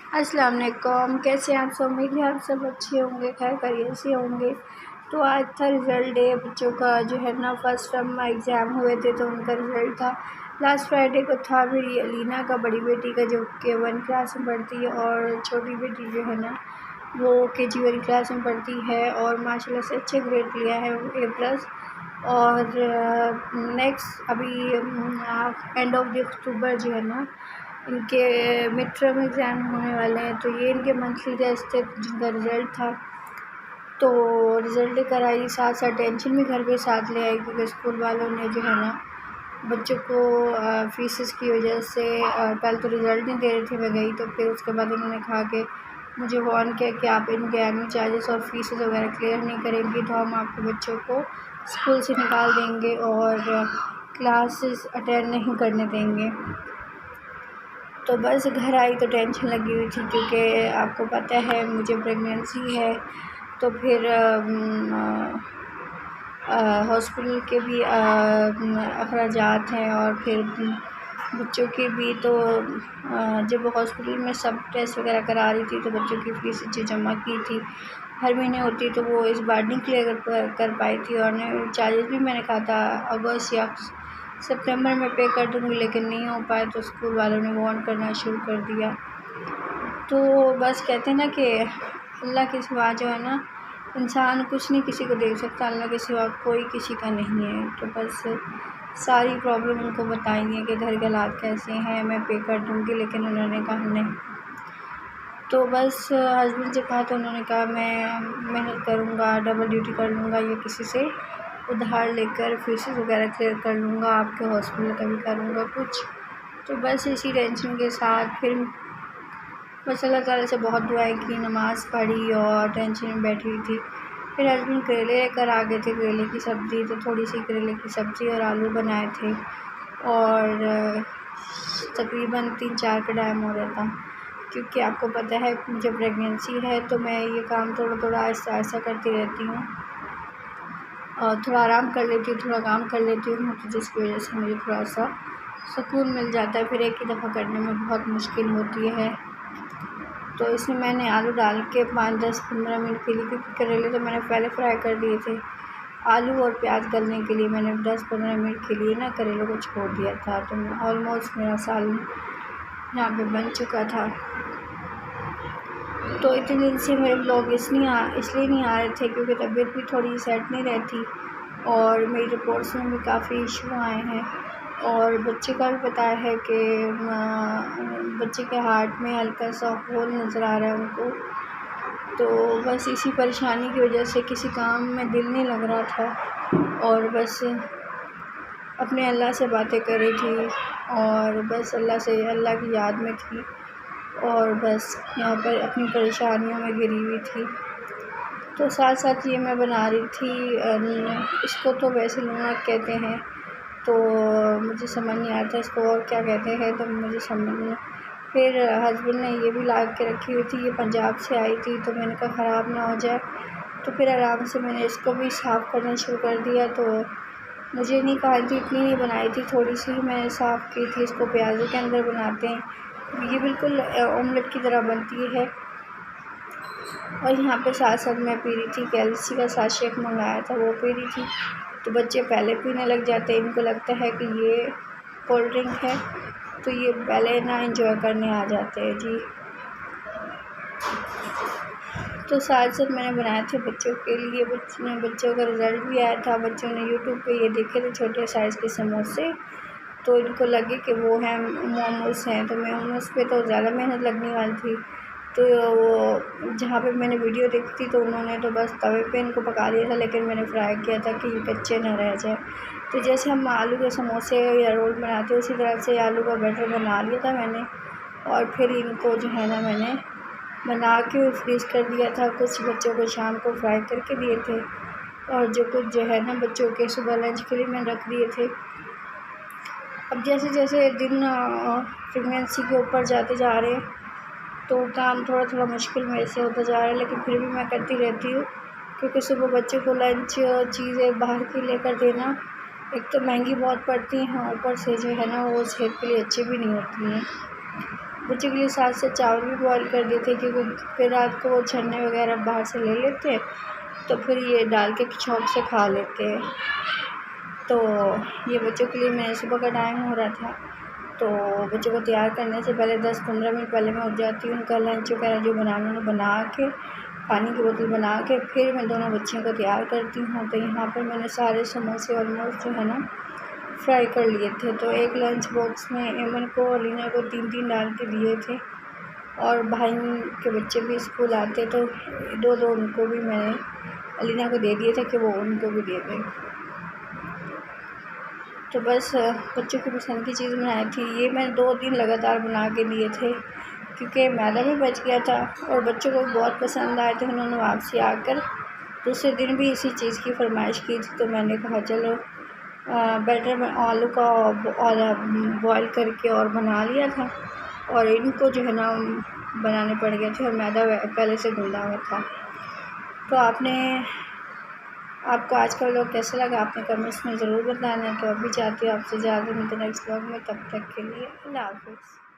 अस्सलाम वालेकुम। कैसे हैं आप सब? उम्मीद है आप सब अच्छे होंगे, खैर खैरियत से होंगे। तो आज था रिज़ल्ट डे बच्चों का, जो है ना फर्स्ट टर्म एग्ज़ाम हुए थे तो उनका रिज़ल्ट था। लास्ट फ्राइडे को था मेरी अलीना का, बड़ी बेटी का, जो कि 1 क्लास में पढ़ती है, और छोटी बेटी जो है ना वो KG 1 क्लास में पढ़ती है और माशाल्लाह से अच्छे ग्रेड लिया है, A+। और नेक्स्ट अभी एंड ऑफ द अक्टूबर जो है ना इनके मिड टर्म एग्ज़ाम होने वाले हैं, तो ये इनके मंथली टेस्ट थे जिनका रिज़ल्ट था। तो रिज़ल्ट लेकर आई, साथ साथ टेंशन भी घर पे साथ ले आई, क्योंकि स्कूल वालों ने जो है ना बच्चों को फ़ीसेस की वजह से पहले तो रिज़ल्ट नहीं दे रहे थे। मैं गई तो फिर उसके बाद उन्होंने कहा कि मुझे वार्न किया कि आप इनके एनुअल चार्जेस और फ़ीसेस वगैरह क्लियर नहीं करेंगी तो हम आपके बच्चों को स्कूल से निकाल देंगे और क्लासेस अटेंड नहीं करने देंगे। तो बस घर आई तो टेंशन लगी हुई थी, क्योंकि आपको पता है मुझे प्रेगनेंसी है, तो फिर हॉस्पिटल के भी अखराजात हैं, और फिर बच्चों के भी। तो जब हॉस्पिटल में सब टेस्ट वगैरह करा रही थी तो बच्चों की फ़ीस जो जमा की थी हर महीने होती, तो वो इस बार नहीं क्लियर कर पाई थी। और चार्जेस भी मैंने कहा था अगस्त या सितंबर में पे कर दूँगी, लेकिन नहीं हो पाए, तो स्कूल वालों ने वार्न करना शुरू कर दिया। तो बस कहते हैं ना कि अल्लाह के सिवा जो है ना इंसान कुछ नहीं किसी को दे सकता, अल्लाह के सिवा कोई किसी का नहीं है। तो बस सारी प्रॉब्लम उनको बताएंगे कि घर के हालात कैसे हैं, मैं पे कर दूँगी, लेकिन उन्होंने कहा नहीं। तो बस हस्बैंड से कहा तो उन्होंने कहा मैं मेहनत करूँगा, डबल ड्यूटी कर लूँगा, या किसी से उधार लेकर फ़ीसेस वगैरह क्लियर कर लूँगा, आपके हॉस्पिटल का भी करूँगा कुछ। तो बस इसी टेंशन के साथ फिर बस अल्लाह ताला से बहुत दुआएं की, नमाज़ पढ़ी और टेंशन में बैठी हुई थी। फिर हस्बैंड करेले लेकर आ गए थे, करेले की सब्ज़ी, तो थोड़ी सी करेले की सब्ज़ी और आलू बनाए थे, और तकरीबन 3-4 का टाइम हो रहा था, क्योंकि आपको पता है मुझे प्रेगनेंसी है, तो मैं ये काम थोड़ा थोड़ा आहिस्ता आहिस्ता करती रहती हूँ, और थोड़ा आराम कर लेती हूँ, थोड़ा काम कर लेती हूँ, तो जिसकी वजह से मुझे थोड़ा सा सुकून मिल जाता है। फिर एक ही दफ़ा करने में बहुत मुश्किल होती है। तो इसमें मैंने आलू डाल के 5-10-15 मिनट के लिए, क्योंकि करेले तो मैंने पहले फ्राई कर दिए थे, आलू और प्याज गलने के लिए मैंने 10-15 मिनट के लिए ना करेलों को छोड़ दिया था। तो ऑलमोस्ट मेरा सालन यहाँ पे बन चुका था। तो इतने दिन से मेरे ब्लॉग इसलिए नहीं आ रहे थे, क्योंकि तबीयत भी थोड़ी सेट नहीं रहती, और मेरी रिपोर्ट्स में भी काफ़ी इशू आए हैं, और बच्चे का भी पता है कि बच्चे के हार्ट में हल्का सा होल नज़र आ रहा है उनको। तो बस इसी परेशानी की वजह से किसी काम में दिल नहीं लग रहा था, और बस अपने अल्लाह से बातें कर रही थी, और बस अल्लाह की याद में थी, और बस यहाँ पर अपनी परेशानियों में घिरी हुई थी। तो साथ साथ ये मैं बना रही थी, इसको तो वैसे नमक कहते हैं, तो मुझे समझ नहीं आता इसको और क्या कहते हैं, तो मुझे समझ नहीं। फिर हस्बैंड ने ये भी ला के रखी हुई थी, ये पंजाब से आई थी, तो मैंने कहा ख़राब ना हो जाए, तो फिर आराम से मैंने इसको भी साफ़ करना शुरू कर दिया। तो मुझे नहीं कहा थी, इतनी नहीं बनाई थी, थोड़ी सी मैंने साफ़ की थी। इसको प्याज़ों के अंदर बनाते हैं, ये बिल्कुल ऑमलेट की तरह बनती है। और यहाँ पे साथ साथ मैं पी रही थी, कैल्सी का साथ शेक मंगाया था, वो पी रही थी। तो बच्चे पहले पीने लग जाते हैं, इनको लगता है कि ये कोल्ड ड्रिंक है, तो ये पहले ना एंजॉय करने आ जाते हैं जी। तो साथ साथ मैंने बनाए थे बच्चों के लिए, बच्चों का रिज़ल्ट भी आया था। बच्चों ने यूट्यूब पे ये देखे थे छोटे साइज़ के समोसे, तो इनको लगे कि वो हैं मोमोस हैं, तो मोमोस पे तो ज़्यादा मेहनत लगने वाली थी। तो वो जहाँ पे मैंने वीडियो देखी थी, तो उन्होंने तो बस तवे पे इनको पका दिया था, लेकिन मैंने फ्राई किया था कि ये कच्चे ना रह जाए। तो जैसे हम आलू के समोसे या रोल बनाते हैं, उसी तरह से आलू का बैटर बना लिया था मैंने, और फिर इनको जो है ना मैंने बना के फ्रीज़ कर दिया था। कुछ बच्चों को शाम को फ्राई करके दिए थे, और जो कुछ जो है ना बच्चों के सुबह लंच के लिए मैंने रख दिए थे। अब जैसे जैसे दिन प्रेगनेंसी के ऊपर जाते जा रहे हैं, तो काम थोड़ा थोड़ा मुश्किल मेरे से होता जा रहा है, लेकिन फिर भी मैं करती रहती हूँ, क्योंकि सुबह बच्चों को लंच चीज़ें बाहर की लेकर देना, एक तो महंगी बहुत पड़ती हैं, ऊपर से जो है ना वो सेहत के लिए अच्छी भी नहीं होती हैं। बच्चों के लिए साथ साथ चावल भी बॉयल कर दिए थे, क्योंकि फिर रात को वो छन्ने वगैरह बाहर से ले लेते हैं, तो फिर ये डाल के छौंक से खा लेते हैं। तो ये बच्चों के लिए मैं सुबह का टाइम हो रहा था, तो बच्चों को तैयार करने से पहले 10-15 मिनट पहले मैं उठ जाती हूँ। उनका लंच वगैरह जो बनाना है बना के, पानी की बोतल बना के, फिर मैं दोनों बच्चियों को तैयार करती हूँ। तो यहाँ पर मैंने सारे समोसे ऑलमोस्ट जो है ना फ्राई कर लिए थे। तो एक लंच बॉक्स में एमन को और लीना को 3-3 डाल के दिए थे, और भाई के बच्चे भी स्कूल आते तो 2-2 उनको भी मैंने लीना को दे दिए थे कि वो उनको भी दे दें। तो बस बच्चों की पसंद की चीज़ बनाई थी। ये मैंने 2 दिन लगातार बना के दिए थे, क्योंकि मैदा भी बच गया था और बच्चों को बहुत पसंद आए थे। उन्होंने वापसी आकर दूसरे दिन भी इसी चीज़ की फरमाइश की थी, तो मैंने कहा चलो बैटर में आलू का बॉयल करके और बना लिया था, और इनको जो है ना बनाने पड़ गए थे, और मैदा पहले से गूँधा हुआ था। तो आपको आज का व्लॉग कैसा लगा आपने कमेंट्स में ज़रूर बताना। तो अभी चाहती हूँ आपसे ज़्यादा मिलते नेक्स्ट व्लॉग में, तब तक के लिए अल्लाह हाफ़िज़।